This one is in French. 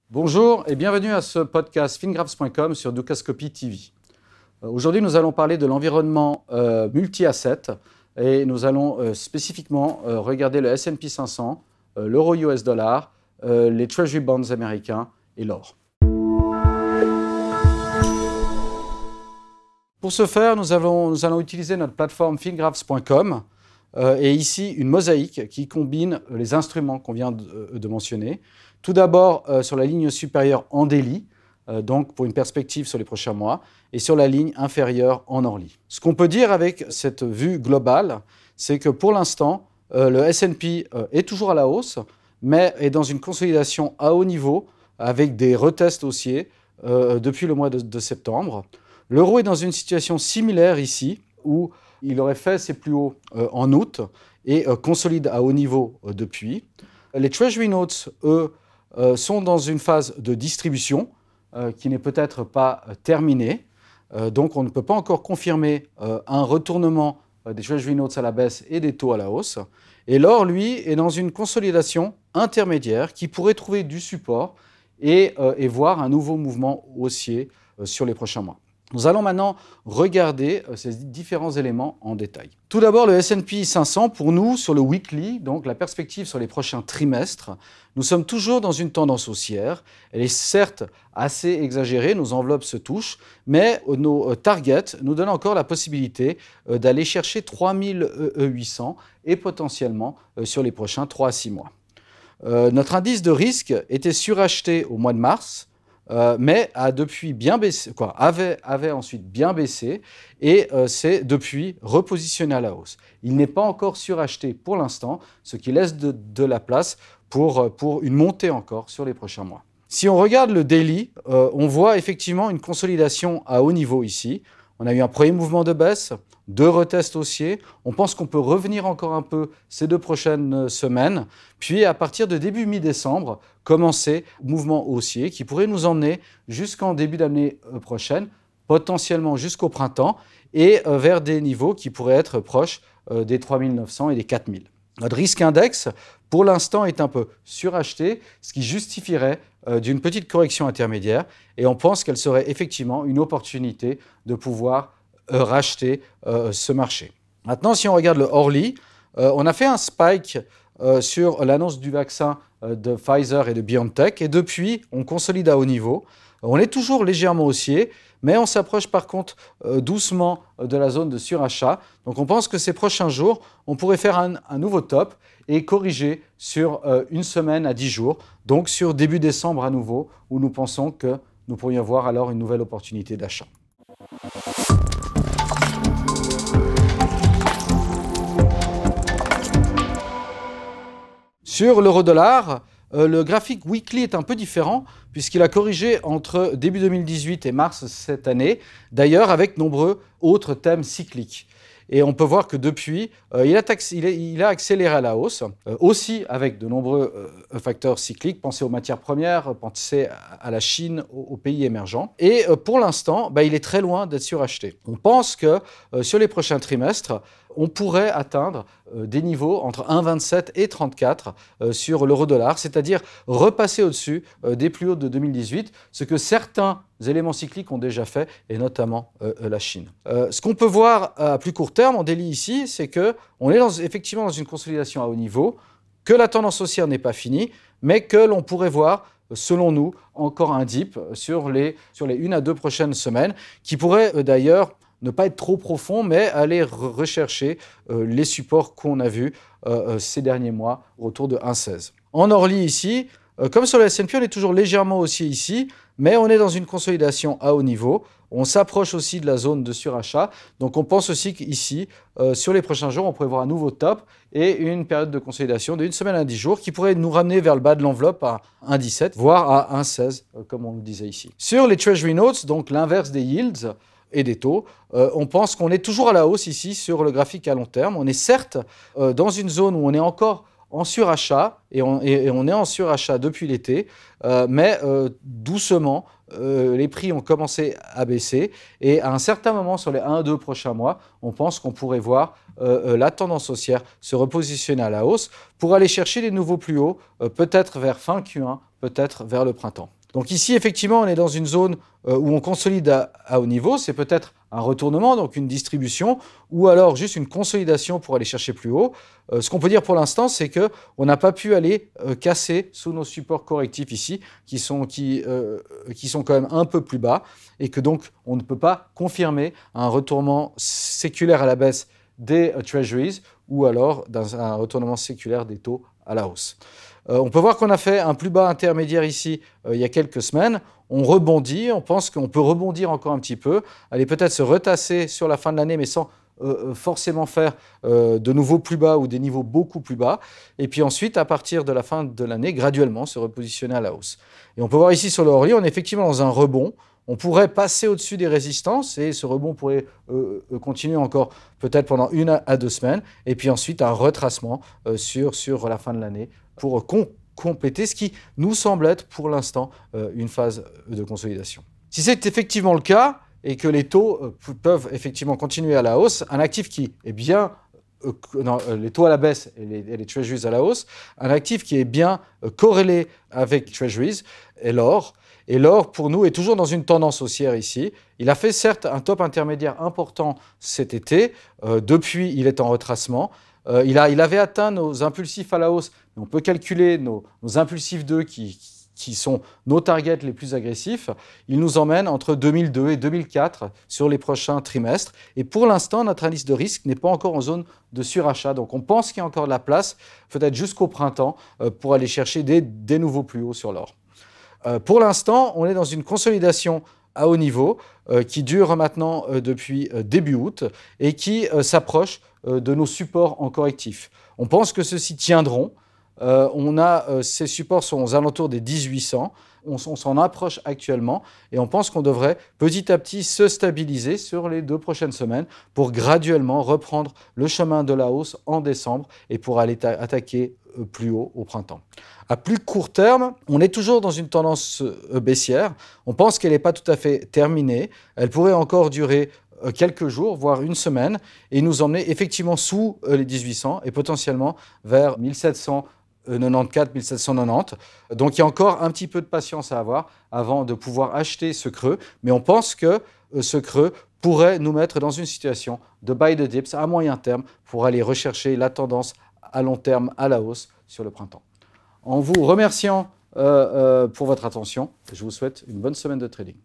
Bonjour et bienvenue à ce podcast fingraphs.com sur Dukascopy TV. Aujourd'hui, nous allons parler de l'environnement multi-asset et nous allons spécifiquement regarder le S&P 500, l'euro US dollar, les Treasury bonds américains et l'or. Pour ce faire, nous allons utiliser notre plateforme fingraphs.com et ici une mosaïque qui combine les instruments qu'on vient de mentionner. Tout d'abord sur la ligne supérieure en daily, donc pour une perspective sur les prochains mois, et sur la ligne inférieure en hourly. Ce qu'on peut dire avec cette vue globale, c'est que pour l'instant, le S&P est toujours à la hausse, mais est dans une consolidation à haut niveau, avec des retests haussiers depuis le mois de septembre. L'euro est dans une situation similaire ici, où il aurait fait ses plus hauts en août et consolide à haut niveau depuis. Les Treasury Notes, eux, sont dans une phase de distribution qui n'est peut-être pas terminée. Donc on ne peut pas encore confirmer un retournement des Treasury Notes à la baisse et des taux à la hausse. Et l'or, lui, est dans une consolidation intermédiaire qui pourrait trouver du support et voir un nouveau mouvement haussier sur les prochains mois. Nous allons maintenant regarder ces différents éléments en détail. Tout d'abord, le S&P 500, pour nous, sur le weekly, donc la perspective sur les prochains trimestres, nous sommes toujours dans une tendance haussière. Elle est certes assez exagérée, nos enveloppes se touchent, mais nos targets nous donnent encore la possibilité d'aller chercher 3800 et potentiellement sur les prochains 3 à 6 mois. Notre indice de risque était suracheté au mois de mars, mais a depuis bien baissé, avait ensuite bien baissé et s'est depuis repositionné à la hausse. Il n'est pas encore suracheté pour l'instant, ce qui laisse de la place pour une montée encore sur les prochains mois. Si on regarde le daily, on voit effectivement une consolidation à haut niveau ici. On a eu un premier mouvement de baisse, 2 retests haussiers. On pense qu'on peut revenir encore un peu ces 2 prochaines semaines. Puis, à partir de début mi-décembre, commencer mouvement haussier qui pourrait nous emmener jusqu'en début d'année prochaine, potentiellement jusqu'au printemps, et vers des niveaux qui pourraient être proches des 3900 et des 4000. Notre risque index, pour l'instant, est un peu suracheté, ce qui justifierait d'une petite correction intermédiaire. Et on pense qu'elle serait effectivement une opportunité de pouvoir racheter ce marché. Maintenant, si on regarde le hourly, on a fait un spike sur l'annonce du vaccin de Pfizer et de BioNTech. Et depuis, on consolide à haut niveau. On est toujours légèrement haussier, mais on s'approche par contre doucement de la zone de surachat. Donc on pense que ces prochains jours, on pourrait faire un nouveau top et corriger sur une semaine à 10 jours, donc sur début décembre à nouveau, où nous pensons que nous pourrions voir alors une nouvelle opportunité d'achat. Sur l'euro-dollar, le graphique weekly est un peu différent puisqu'il a corrigé entre début 2018 et mars cette année, d'ailleurs avec nombreux autres thèmes cycliques. Et on peut voir que depuis, il a accéléré à la hausse, aussi avec de nombreux facteurs cycliques. Pensez aux matières premières, pensez à la Chine, aux pays émergents. Et pour l'instant, il est très loin d'être suracheté. On pense que sur les prochains trimestres, on pourrait atteindre des niveaux entre 1,27 et 34 sur l'euro-dollar, c'est-à-dire repasser au-dessus des plus hauts de 2018, ce que certains éléments cycliques ont déjà fait, et notamment la Chine. Ce qu'on peut voir à plus court terme en daily ici, c'est qu'on est effectivement dans une consolidation à haut niveau, que la tendance haussière n'est pas finie, mais que l'on pourrait voir, selon nous, encore un dip sur les 1 à 2 prochaines semaines, qui pourrait d'ailleurs ne pas être trop profond, mais aller rechercher les supports qu'on a vus ces derniers mois autour de 1,16. En hourly ici, comme sur le S&P, on est toujours légèrement haussier ici, mais on est dans une consolidation à haut niveau. On s'approche aussi de la zone de surachat. Donc on pense aussi qu'ici, sur les prochains jours, on pourrait voir un nouveau top et une période de consolidation d'une semaine à 10 jours qui pourrait nous ramener vers le bas de l'enveloppe à 1,17, voire à 1,16, comme on le disait ici. Sur les Treasury Notes, donc l'inverse des yields et des taux, on pense qu'on est toujours à la hausse ici sur le graphique à long terme. On est certes dans une zone où on est encore en surachat, et on est en surachat depuis l'été, mais doucement, les prix ont commencé à baisser, et à un certain moment, sur les 1 à 2 prochains mois, on pense qu'on pourrait voir la tendance haussière se repositionner à la hausse pour aller chercher des nouveaux plus hauts, peut-être vers fin Q1 peut-être vers le printemps. Donc ici, effectivement, on est dans une zone où on consolide à haut niveau. C'est peut-être un retournement, donc une distribution, ou alors juste une consolidation pour aller chercher plus haut. Ce qu'on peut dire pour l'instant, c'est qu'on n'a pas pu aller casser sous nos supports correctifs ici, qui sont quand même un peu plus bas, et que donc on ne peut pas confirmer un retournement séculaire à la baisse des Treasuries, ou alors un retournement séculaire des taux à la hausse. On peut voir qu'on a fait un plus bas intermédiaire ici il y a quelques semaines. On rebondit, on pense qu'on peut rebondir encore un petit peu, aller peut-être se retasser sur la fin de l'année, mais sans forcément faire de nouveaux plus bas ou des niveaux beaucoup plus bas. Et puis ensuite, à partir de la fin de l'année, graduellement se repositionner à la hausse. Et on peut voir ici sur le Orly, on est effectivement dans un rebond. On pourrait passer au-dessus des résistances et ce rebond pourrait continuer encore peut-être pendant 1 à 2 semaines. Et puis ensuite, un retracement sur la fin de l'année pour compléter ce qui nous semble être pour l'instant une phase de consolidation. Si c'est effectivement le cas et que les taux peuvent effectivement continuer à la hausse, un actif qui est bien, les taux à la baisse et les treasuries à la hausse, un actif qui est bien corrélé avec treasuries est l'or. Et l'or, pour nous, est toujours dans une tendance haussière ici. Il a fait certes un top intermédiaire important cet été. Depuis, il est en retracement. Il avait atteint nos impulsifs à la hausse. Mais on peut calculer nos impulsifs 2 qui sont nos targets les plus agressifs. Il nous emmène entre 2002 et 2004 sur les prochains trimestres. Et pour l'instant, notre indice de risque n'est pas encore en zone de surachat. Donc on pense qu'il y a encore de la place, peut-être jusqu'au printemps, pour aller chercher des nouveaux plus hauts sur l'or. Pour l'instant, on est dans une consolidation à haut niveau qui dure maintenant depuis début août et qui s'approche de nos supports en correctif. On pense que ceux-ci tiendront. Ces supports sont aux alentours des 1800. On s'en approche actuellement et on pense qu'on devrait petit à petit se stabiliser sur les 2 prochaines semaines pour graduellement reprendre le chemin de la hausse en décembre et pour aller attaquer plus haut au printemps. À plus court terme, on est toujours dans une tendance baissière. On pense qu'elle n'est pas tout à fait terminée. Elle pourrait encore durer quelques jours, voire une semaine, et nous emmener effectivement sous les 1800 et potentiellement vers 1794, 1790. Donc il y a encore un petit peu de patience à avoir avant de pouvoir acheter ce creux, mais on pense que ce creux pourrait nous mettre dans une situation de buy the dips à moyen terme pour aller rechercher la tendance à long terme à la hausse sur le printemps. En vous remerciant pour votre attention, je vous souhaite une bonne semaine de trading.